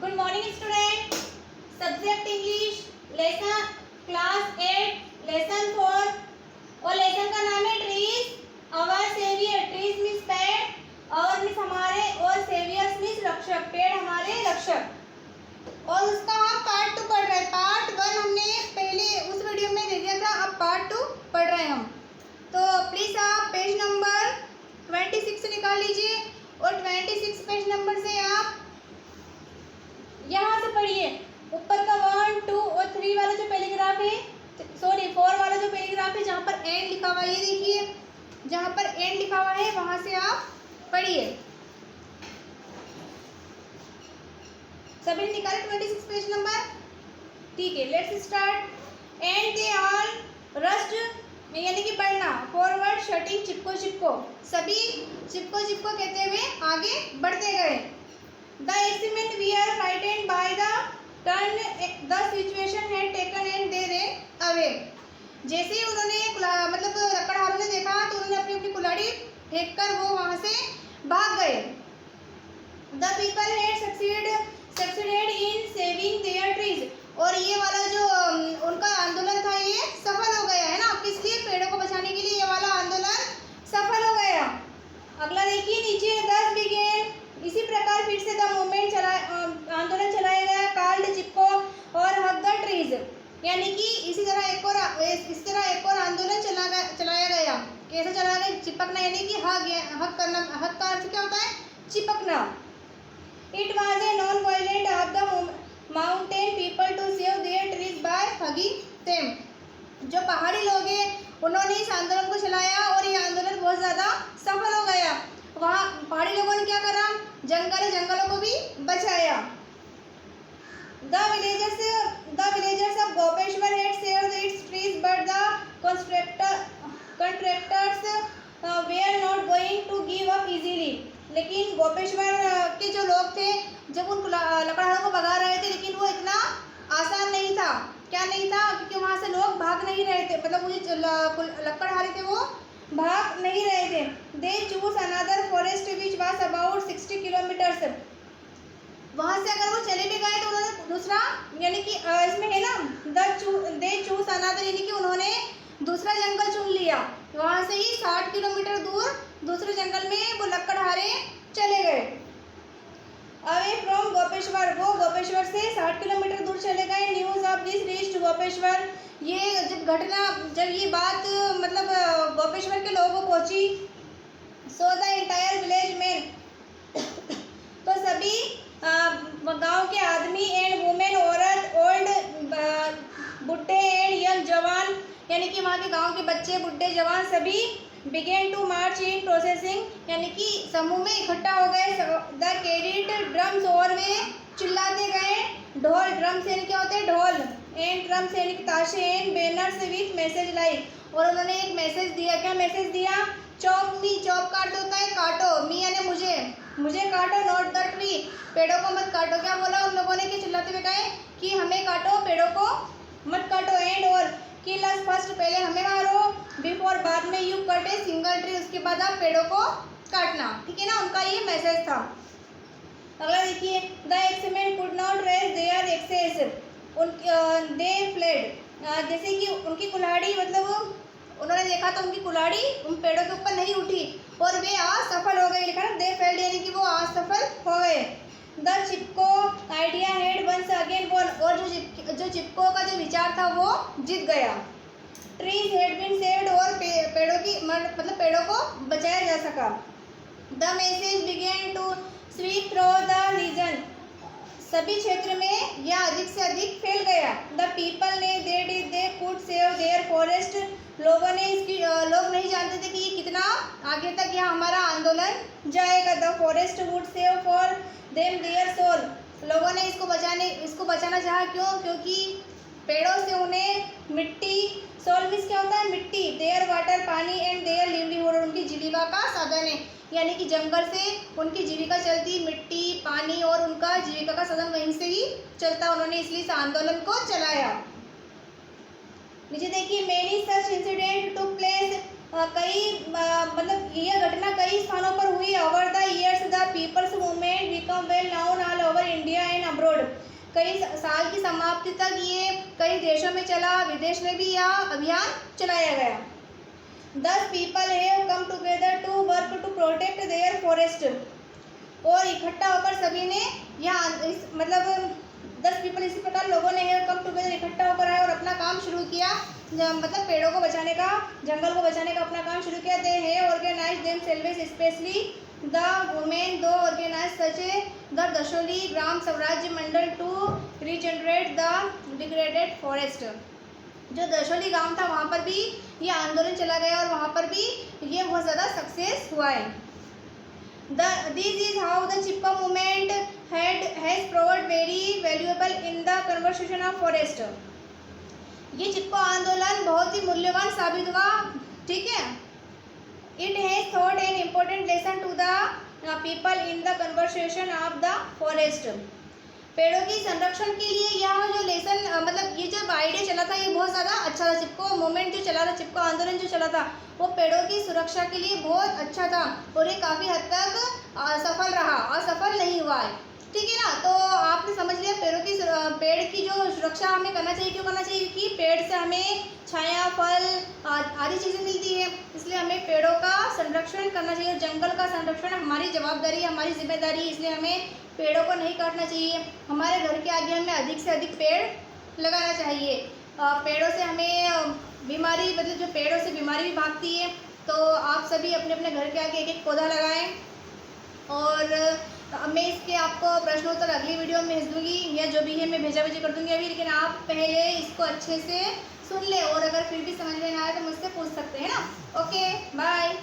Good morning student. Subject English, lesson class 8 lesson 4 और lesson का नाम है trees our saviour. Trees means पेड़ और मीन्स हमारे और सेवियर्स मीन्स रक्षक, पेड़ हमारे रक्षक। और उसका हम पार्ट 2 पढ़ रहे हैं। पार्ट 1 हमने पहले उस वीडियो में दे दिया था, अब पार्ट 2 पढ़ रहे हैं हम। तो प्लीज़ आप पेज नंबर 26 निकाल लीजिए और 26 पेज नंबर से आप यहाँ से पढ़िए। ऊपर का 1, 2 और 3 वाला जो पैराग्राफ है, सॉरी 4 वाला जो पैराग्राफ है जहाँ पर एंड लिखा हुआ है, ये देखिए जहाँ पर एंड लिखा हुआ है वहाँ से आप पढ़िए। सभी निकाले 26 पेज नंबर, ठीक है। Let's start. And they all rushed यानी कि बढ़ना, फॉरवर्ड शटिंग चिपको चिपको, सभी चिपको चिपको कहते हुए आगे बढ़ते गए। The excitement we are frightened by the turn the situation had taken and they ran away. जैसे ही उन्होंने मतलब लकड़हारों ने देखा तो उन्होंने अपनी अपनी कुल्हाड़ी फेंक कर वो वहाँ से भाग गए। The people had succeeded in saving their trees, और ये वाला जो उनका आंदोलन था ये सफल हो गया है ना। किस लिए? पेड़ों को बचाने के लिए ये वाला आंदोलन सफल हो गया। अगला देखिए नीचे, 10 बिगेन, इसी प्रकार फिर से द मूवमेंट आंदोलन चलाया गया, कॉल्ड चिपको और हक द ट्रीज, यानी कि इसी तरह एक और आंदोलन चलाया गया। कैसे चलाया गया? चिपकना, यानी कि हक करना। हक का अर्थ क्या होता है? चिपकना। It was a non violent of the mountain people to save their trees by hugging them. जो पहाड़ी लोग हैं उन्होंने इस आंदोलन को चलाया और ये आंदोलन बहुत ज़्यादा सफल हो गया। वहाँ पहाड़ी लोगों ने क्या करा? जंगलों को भी बचाया। The villagers of Gopeshwar had saved its trees but the contractors were not going to give up easily. लेकिन गोपेश्वर के जो लोग थे जब उन लकड़हारों को भगा रहे थे, लेकिन वो इतना आसान नहीं था। क्या नहीं था? क्योंकि वहाँ से लोग भाग नहीं रहे थे, मतलब वो जो लकड़हारे थे वो भाग नहीं रहे थे। They choose another forest which was about 60 kilometres. वहाँ से अगर वो चले भी गए तो उन्होंने दूसरा, यानी कि इसमें है ना दे चूज अनदर, यानी कि उन्होंने दूसरा जंगल चुन लिया। वहाँ से ही 60 किलोमीटर दूर दूसरे जंगल में वो लकड़हारे चले गए। अवे फ्रॉम गोपेश्वर, वो गोपेश्वर से 60 किलोमीटर दूर चले गए। News of this reached Gopeshwar, ये जब ये बात मतलब गोपेश्वर के लोगों को पहुंची, सो द एंटायर विलेज में, तो सभी गांव के आदमी एंड वुमेन, औरत, ओल्ड, बुढ़े एंड यंग, जवान, यानी कि वहाँ के गांव के बच्चे, बुढ़े, जवान सभी began to march in processing, यानी कि समूह में इकट्ठा हो गए। द कैरिड ड्रम्स, और वे चिल्लाते गए। ढोल, ड्रम्स यानी क्या होते हैं? ढोल। एंड ड्रम्स यानी कि ताशे। And banners with message like, और उन्होंने एक मैसेज दिया। क्या मैसेज दिया? चॉप मी, चॉप का अर्थ होता है काटो, मी यानी मुझे काटो, नॉट द ट्री, पेड़ों को मत काटो। क्या बोला उन लोगों ने कि चिल्लाते हुए कहे कि हमें काटो, पेड़ों को मत काटो। एंड और किल अस फर्स्ट, पहले हमें मारो, बिफोर, बाद में, you cut a single tree, उसके बाद आप पेड़ों को काटना। ठीक है ना, उनका ये मैसेज था। अगला देखिए, the axemen could not raise their axes, they failed, जैसे कि उनकी कुल्हाड़ी, मतलब उन्होंने देखा तो उनकी कुल्हाड़ी उन पेड़ों के ऊपर नहीं उठी और वे असफल हो गए। लिखा ना दे फेल्ड, यानी कि वो असफल हो गए। The Chipko idea had once again won, और जो चिपको का जो विचार था वो जीत गया। ट्रीज हैड बीन सेव्ड, और पेड़ों की मतलब पेड़ों को बचाया जा सका। The message began to sweep through the region, सभी क्षेत्र में यह अधिक से अधिक फैल गया। द पीपल ने they could save their forest, लोगों ने लोग नहीं जानते थे कि ये कितना आगे तक यह हमारा आंदोलन जाएगा। The forest would save for them their soul, लोगों ने इसको बचाना चाहा। क्यों? क्योंकि पेड़ों से उन्हें मिट्टी, सोल मीन्स क्या होता है? मिट्टी, देयर वाटर, पानी, एंड देयर लिवलीहुड, उनकी जीविका का साधन है, यानी कि जंगल से उनकी जीविका चलती, मिट्टी, पानी, और उनका जीविका का साधन वहीं से ही चलता। उन्होंने इसलिए इस आंदोलन को चलाया। नीचे देखिए, many such incident took place, मतलब यह घटना कई स्थानों पर हुई। Over the years the people's movement become well known all over India and abroad, कई साल की समाप्ति तक ये कई देशों में चला, विदेश में भी यह अभियान चलाया गया। 10 people have come together to work to protect their forest। और इकट्ठा होकर सभी ने यहाँ मतलब 10 people इसी प्रकार लोगों ने have come together इकट्ठा होकर आए और अपना काम शुरू किया, मतलब पेड़ों को बचाने का, जंगल को बचाने का अपना काम शुरू किया। They have organized themselves, especially the women, though organized such the Dasholi ग्राम स्वराज्य मंडल to regenerate the degraded forest। जो दशोली गांव था वहाँ पर भी ये आंदोलन चला गया और वहाँ पर भी ये बहुत ज़्यादा सक्सेस हुआ है। This is how the Chipko movement has proved very valuable in the conservation of forest। ये चिपको आंदोलन बहुत ही मूल्यवान साबित हुआ, ठीक है। It has taught an important lesson to the people in the conservation of the forest। पेड़ों की संरक्षण के लिए यह जो लेसन मतलब ये जो आइडिया चला था ये बहुत ज़्यादा अच्छा था। चिपको मूवमेंट जो चला था, चिपको आंदोलन जो चला था वो पेड़ों की सुरक्षा के लिए बहुत अच्छा था और ये काफ़ी हद तक सफल रहा, असफल नहीं हुआ है, ठीक है ना। तो आपने समझ लिया पेड़ की जो सुरक्षा हमें करना चाहिए। क्यों करना चाहिए? क्योंकि पेड़ से हमें छाया, फल आदि चीज़ें मिलती है, इसलिए हमें पेड़ों का संरक्षण करना चाहिए। जंगल का संरक्षण हमारी जवाबदारी, हमारी जिम्मेदारी, इसलिए हमें पेड़ों को नहीं काटना चाहिए। हमारे घर के आगे हमें अधिक से अधिक पेड़ लगाना चाहिए। पेड़ों से हमें बीमारी, मतलब जो पेड़ों से बीमारी भी भागती है, तो आप सभी अपने अपने घर के आगे एक एक पौधा लगाएं। और मैं इसके आपको प्रश्नोत्तर अगली वीडियो में भेज दूँगी, या जो भी है मैं भेजा कर दूँगी अभी, लेकिन आप पहले इसको अच्छे से सुन ले और अगर फिर भी समझ में ना आए तो मुझसे पूछ सकते हैं ना। Okay, bye.